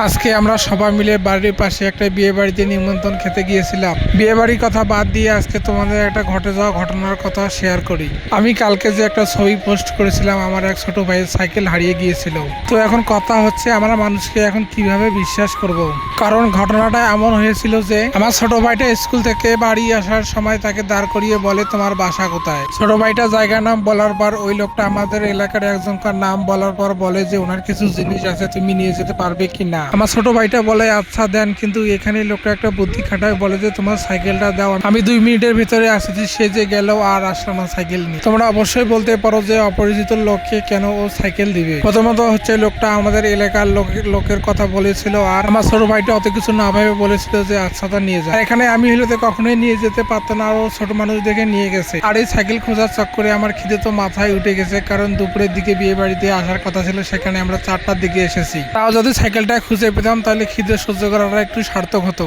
আজকে আমরা সবাই মিলে বাড়ির পাশে একটা বিয়ে বাড়িতে নিমন্ত্রণ খেতে গিয়েছিলাম। বিয়ে বাড়ির কথা বাদ দিয়ে আজকে তোমাদের একটা ঘটে যাওয়া ঘটনার কথা শেয়ার করি। আমি কালকে যে একটা ছবি পোস্ট করেছিলাম, আমার এক ছোট ভাইয়ের সাইকেল হারিয়ে গিয়েছিল। তো এখন কথা হচ্ছে আমরা মানুষকে এখন কিভাবে বিশ্বাস করব। কারণ ঘটনাটা এমন হয়েছিল যে আমার ছোট ভাইটা স্কুল থেকে বাড়ি আসার সময় তাকে দাঁড় করিয়ে বলে, তোমার বাসা কোথায়? ছোট ভাইটা জায়গার নাম বলার পর ওই লোকটা আমাদের এলাকার একজনকার নাম বলার পর বলে যে ওনার কিছু জিনিস আছে, তুমি নিয়ে যেতে পারবে কিনা। আমার ছোট ভাইটা বলে আচ্ছা দেন, কিন্তু এখানে লোকটা একটা বুদ্ধি খাটায় বলে যে তোমার সাইকেলটা দাও, আমি 2 মিনিটের ভিতরে আসছি। সে যে গেল আর আসলো না সাইকেল নিয়ে। তোমরা অবশ্যই বলতে পারো যে অপরিচিত লোককে কেন ও সাইকেল দিবে। প্রথমত হচ্ছে লোকটা আমাদের এলাকার লোকের কথা বলেছিল, আর আমার ছোট ভাইটা অত কিছু না ভেবে বলেছিল যে আচ্ছা তা নিয়ে যায়। এখানে আমি হলে তো কখনোই নিয়ে যেতে পারতো না, আর ও ছোট মানুষ দেখে নিয়ে গেছে। আর এই সাইকেল খোঁজার চক্করে আমার খিদে তো মাথায় উঠে গেছে, কারণ দুপুরের দিকে বিয়ে বাড়িতে আসার কথা ছিল, সেখানে আমরা 4টার দিকে এসেছি। তাও যদি সাইকেলটা খুঁজে পেতাম তাহলে খিদে সহ্য করাটা একটু সার্থক হতো।